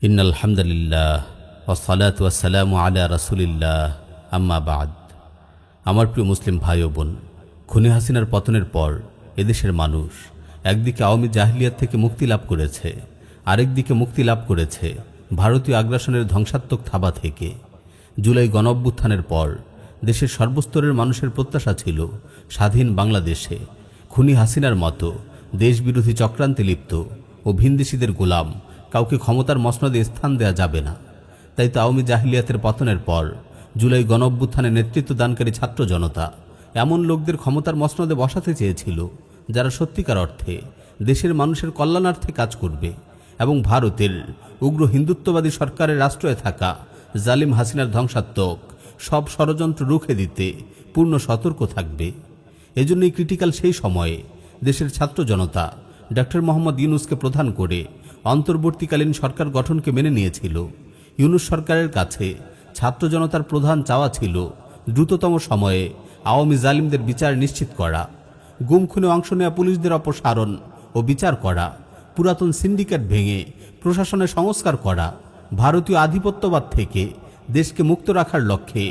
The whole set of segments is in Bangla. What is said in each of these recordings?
ইন্নাল হামদুলিল্লাহ ওয়াসসালাতু ওয়াসসালামু আলা রাসূলিল্লাহ আম্মা বাদ। আমার প্রিয় মুসলিম ভাই ও বোন, খুনি হাসিনার পতনের পর এদেশের মানুষ একদিকে আওয়ামী জাহিলিয়াত থেকে মুক্তি লাভ করেছে, আরেকদিকে মুক্তি লাভ করেছে ভারতীয় আগ্রাসনের ধ্বংসাত্মক থাবা থেকে। জুলাই গণঅভ্যুত্থানের পর দেশের সর্বস্তরের মানুষের প্রত্যাশা ছিল স্বাধীন বাংলাদেশে খুনি হাসিনার মতো দেশবিরোধী চক্রান্তে লিপ্ত ও ভিনদেশীদের গোলাম কাউকে ক্ষমতার মসনদে স্থান দেয়া যাবে না। তাই তো আওয়ামী জাহিলিয়াতের পতনের পর জুলাই গণঅভ্যুত্থানে নেতৃত্ব দানকারী ছাত্র জনতা এমন লোকদের ক্ষমতার মসনদে বসাতে চেয়েছিল যারা সত্যিকার অর্থে দেশের মানুষের কল্যাণার্থে কাজ করবে এবং ভারতের উগ্র হিন্দুত্ববাদী সরকারের রাষ্ট্রে থাকা জালিম হাসিনার ধ্বংসাত্মক সব ষড়যন্ত্র রুখে দিতে পূর্ণ সতর্ক থাকবে। এজন্যই ক্রিটিক্যাল সেই সময়ে দেশের ছাত্র জনতা ডক্টর মোহাম্মদ ইউনূসকে প্রধান করে অন্তর্বর্তীকালীন সরকার গঠনকে মেনে নিয়েছিল। ইউনূস সরকারের কাছে ছাত্র জনতার প্রধান চাওয়া ছিল দ্রুততম সময়ে আওয়ামী জালিমদের বিচার নিশ্চিত করা, গুম খুনে অংশ নেওয়া পুলিশদের অপসারণ ও বিচার করা, পুরাতন সিন্ডিকেট ভেঙে প্রশাসনে সংস্কার করা, ভারতীয় আধিপত্যবাদ থেকে দেশকে মুক্ত রাখার লক্ষ্যে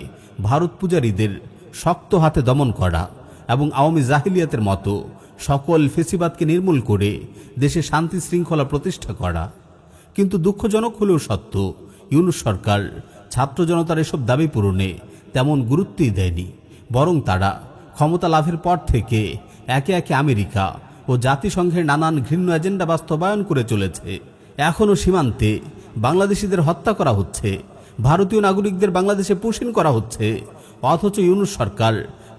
ভারত পূজারীদের শক্ত হাতে দমন করা এবং আওয়ামী জাহিলিয়াতের মতো সকল ফেসিবাদকে নির্মূল করে দেশে শান্তি শৃঙ্খলা প্রতিষ্ঠা করা। কিন্তু দুঃখজনক হলেও সত্য, ইউনূস সরকার ছাত্র জনতার এসব দাবি পূরণে তেমন গুরুত্বই দেয়নি, বরং তারা ক্ষমতা লাভের পর থেকে একে একে আমেরিকা ও জাতিসংঘের নানান ঘৃণ্য এজেন্ডা বাস্তবায়ন করে চলেছে। এখনও সীমান্তে বাংলাদেশিদের হত্যা করা হচ্ছে, ভারতীয় নাগরিকদের বাংলাদেশে পুশিন করা হচ্ছে, অথচ ইউনূস সরকার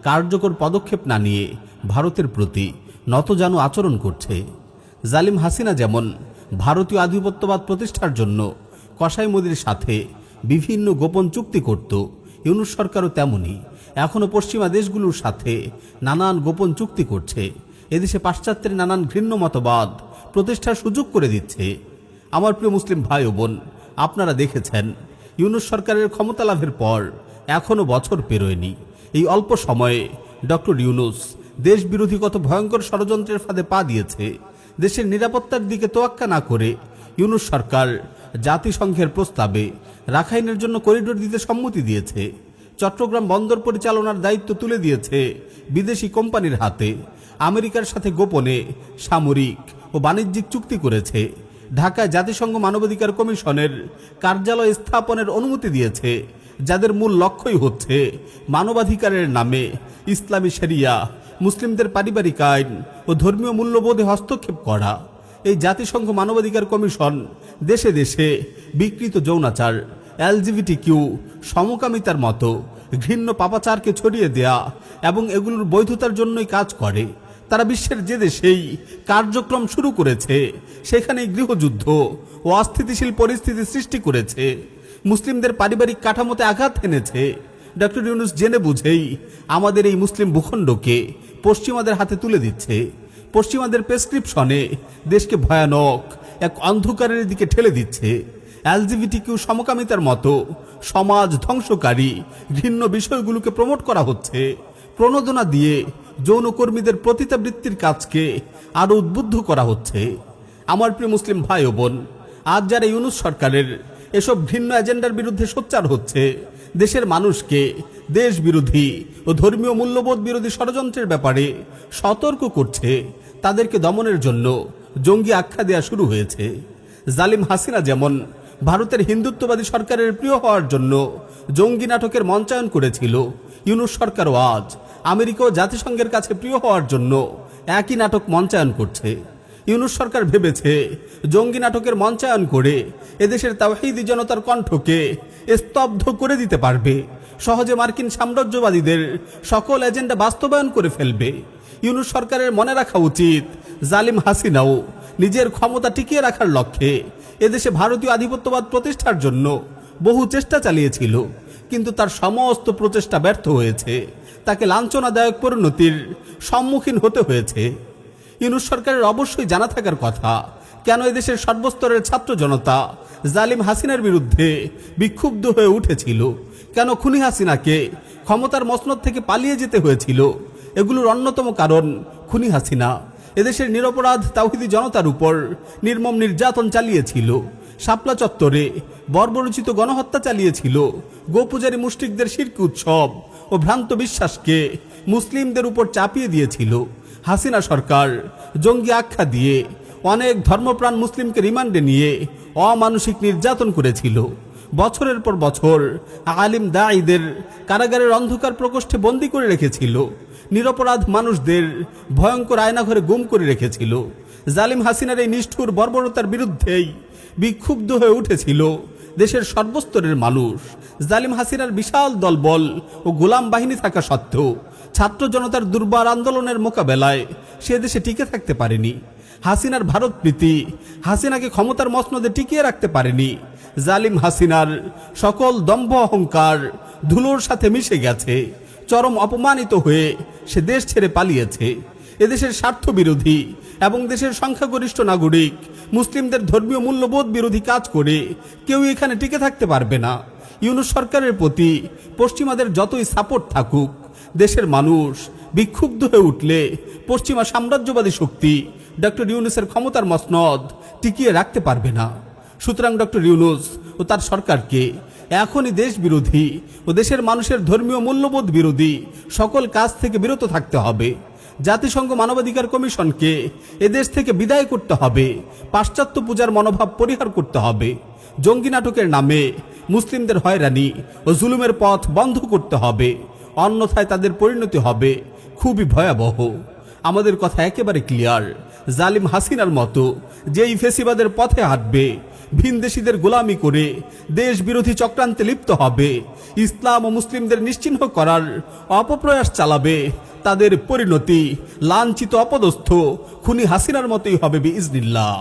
কার্যকর পদক্ষেপ না নিয়ে ভারতের প্রতি নতজানু আচরণ করছে। জালিম হাসিনা যেমন ভারতীয় আধিপত্যবাদ প্রতিষ্ঠার জন্য কসাই মোদির সাথে বিভিন্ন গোপন চুক্তি করত, ইউনূস সরকারও তেমনি এখনও পশ্চিমা দেশগুলোর সাথে নানান গোপন চুক্তি করছে, এদেশে পাশ্চাত্যের নানান ঘৃণ্য মতবাদ প্রতিষ্ঠার সুযোগ করে দিচ্ছে। আমার প্রিয় মুসলিম ভাই ও বোন, আপনারা দেখেছেন ইউনূস সরকারের ক্ষমতা লাভের পর এখনও বছর পেরোয়নি। এই অল্প সময়ে ডক্টর ইউনূস দেশ বিরোধী কত ভয়ঙ্কর ষড়যন্ত্রের ফাঁদে পা দিয়েছে। দেশের নিরাপত্তার দিকে তোয়াক্কা না করে ইউনূস সরকার জাতিসংঘের প্রস্তাবে রাখাইনের জন্য করিডোর দিতে সম্মতি দিয়েছে, চট্টগ্রাম বন্দর পরিচালনার দায়িত্ব তুলে দিয়েছে বিদেশি কোম্পানির হাতে, আমেরিকার সাথে গোপনে সামরিক ও বাণিজ্যিক চুক্তি করেছে, ঢাকায় জাতিসংঘ মানবাধিকার কমিশনের কার্যালয় স্থাপনের অনুমতি দিয়েছে, যাদের মূল লক্ষ্যই হচ্ছে মানবাধিকারের নামে ইসলামী শরিয়া, মুসলিমদের পারিবারিক আইন ও ধর্মীয় মূল্যবোধে হস্তক্ষেপ করা। এই জাতিসংঘ মানবাধিকার কমিশন দেশে দেশে বিকৃত যৌনাচার, LGBTQ সমকামিতার মতো ঘৃণ্য পাপাচারকে ছড়িয়ে দেয়া এবং এগুলোর বৈধতার জন্যই কাজ করে। তারা বিশ্বের যে দেশেই কার্যক্রম শুরু করেছে সেখানেই গৃহযুদ্ধ ও অস্থিতিশীল পরিস্থিতি সৃষ্টি করেছে, মুসলিমদের পারিবারিক কাঠামোতে আঘাত এনেছে। ডক্টর ইউনূস জেনে বুঝেই আমাদের এই মুসলিম ভূখণ্ডকে পশ্চিমাদের হাতে তুলে দিচ্ছে, পশ্চিমাদের প্রেসক্রিপশনে দেশকে ভয়ানক এক অন্ধকারের দিকে ঠেলে দিচ্ছে। LGBTQ সমকামিতার মতো সমাজ ধ্বংসকারী ঘৃণ্য বিষয়গুলোকে প্রমোট করা হচ্ছে, প্রণোদনা দিয়ে যৌনকর্মীদের পতিতাবৃত্তির কাজকে আরও উদ্বুদ্ধ করা হচ্ছে। আমার প্রিয় মুসলিম ভাই ও বোন, আজ যারা ইউনূস সরকারের এসব ঘৃণ্য এজেন্ডার বিরুদ্ধে সোচ্চার হচ্ছে, দেশের মানুষকে দেশ বিরোধী ও ধর্মীয় মূল্যবোধ বিরোধী ষড়যন্ত্রের ব্যাপারে সতর্ক করছে, তাদেরকে দমনের জন্য জঙ্গি আখ্যা দেওয়া শুরু হয়েছে। জালিম হাসিনা যেমন ভারতের হিন্দুত্ববাদী সরকারের প্রিয় হওয়ার জন্য জঙ্গি নাটকের মঞ্চায়ন করেছিল, ইউনূস সরকারও আজ আমেরিকা ও জাতিসংঘের কাছে প্রিয় হওয়ার জন্য একই নাটক মঞ্চায়ন করছে। ইউনূস সরকার ভেবেছে জঙ্গি নাটকের মঞ্চায়ন করে এদেশের তাওহীদি জনতার কণ্ঠকে স্তব্ধ করে দিতে পারবে, সহজে মার্কিন সাম্রাজ্যবাদীদের সকল এজেন্ডা বাস্তবায়ন করে ফেলবে। ইউনূস সরকারের মনে রাখা উচিত, জালিম হাসিনাও নিজের ক্ষমতা টিকিয়ে রাখার লক্ষ্যে এদেশে ভারতীয় আধিপত্যবাদ প্রতিষ্ঠার জন্য বহু চেষ্টা চালিয়েছিল, কিন্তু তার সমস্ত প্রচেষ্টা ব্যর্থ হয়েছে, তাকে লাঞ্ছনাদায়ক পরিণতির সম্মুখীন হতে হয়েছে। ইউনূস সরকারের অবশ্যই জানা থাকার কথা কেন এদেশের সর্বস্তরের ছাত্র জনতা জালিম হাসিনার বিরুদ্ধে বিক্ষুব্ধ হয়ে উঠেছিল, কেন খুনি হাসিনাকে ক্ষমতার মসনদ থেকে পালিয়ে যেতে হয়েছিল। এগুলোর অন্যতম কারণ খুনি হাসিনা এদেশের নিরপরাধ তাওহীদি জনতার উপর নির্মম নির্যাতন চালিয়েছিল, শাপলা চত্বরে বর্বরোচিত গণহত্যা চালিয়েছিল, গোপূজারী মুশরিকদের শিরক উৎসব ও ভ্রান্ত বিশ্বাসকে মুসলিমদের উপর চাপিয়ে দিয়েছিল। হাসিনা সরকার জঙ্গি আখ্যা দিয়ে অনেক ধর্মপ্রাণ মুসলিমকে রিমান্ডে নিয়ে অমানসিক নির্যাতন করেছিল। বছরের পর বছর আলিম দাঈদের কারাগারের অন্ধকার প্রকোষ্ঠে বন্দী করে রেখেছিল। নিরপরাধ মানুষদের ভয়ঙ্কর আয়নাঘরে গুম করে রেখেছিল। জালিম হাসিনার এই নিষ্ঠুর বর্বরতার বিরুদ্ধেই বিক্ষুব্ধ হয়ে উঠেছিল দেশের সর্বস্তরের মানুষ। জালিম হাসিনার বিশাল দলবল ও গোলাম বাহিনী থাকা সত্ত্বেও ছাত্র জনতার দুর্বার আন্দোলনের মোকাবেলায় সে দেশে টিকে থাকতে পারেনি। হাসিনার ভারত প্রীতি হাসিনাকে ক্ষমতার মসনদে টিকিয়ে রাখতে পারেনি। জালিম হাসিনার সকল দম্ভ অহংকার ধুলোর সাথে মিশে গেছে। চরম অপমানিত হয়ে সে দেশ ছেড়ে পালিয়েছে। এদেশের স্বার্থ বিরোধী এবং দেশের সংখ্যাগরিষ্ঠ নাগরিক মুসলিমদের ধর্মীয় মূল্যবোধ বিরোধী কাজ করে কেউ এখানে টিকে থাকতে পারবে না। ইউনূস সরকারের প্রতি পশ্চিমাদের যতই সাপোর্ট থাকুক, দেশের মানুষ বিক্ষুব্ধ হয়ে উঠলে পশ্চিমা সাম্রাজ্যবাদী শক্তি ডক্টর ইউনূসের ক্ষমতার মসনদ টিকিয়ে রাখতে পারবে না। সুতরাং ডক্টর ইউনূস ও তার সরকারকে এখনই দেশ বিরোধী ও দেশের মানুষের ধর্মীয় মূল্যবোধ বিরোধী সকল কাজ থেকে বিরত থাকতে হবে। জাতিসংঘ মানবাধিকার কমিশনকে এদেশ থেকে বিদায় করতে হবে। পাশ্চাত্য পূজার মনোভাব পরিহার করতে হবে। জঙ্গি নাটকের নামে মুসলিমদের হয়রানি ও জুলুমের পথ বন্ধ করতে হবে, অন্যথায় তাদের পরিণতি হবে খুবই ভয়াবহ। আমাদের কথা একেবারে ক্লিয়ার, জালিম হাসিনার মতো যেই ফেসিবাদের পথে হাঁটবে, ভিনদেশীদের গোলামি করে দেশ বিরোধী চক্রান্তে লিপ্ত হবে, ইসলাম ও মুসলিমদের নিশ্চিহ্ন করার অপপ্রয়াস চালাবে, তাদের পরিণতি লাঞ্ছিত অপদস্থ খুনি হাসিনার মতোই হবে বিইজনিল্লাহ।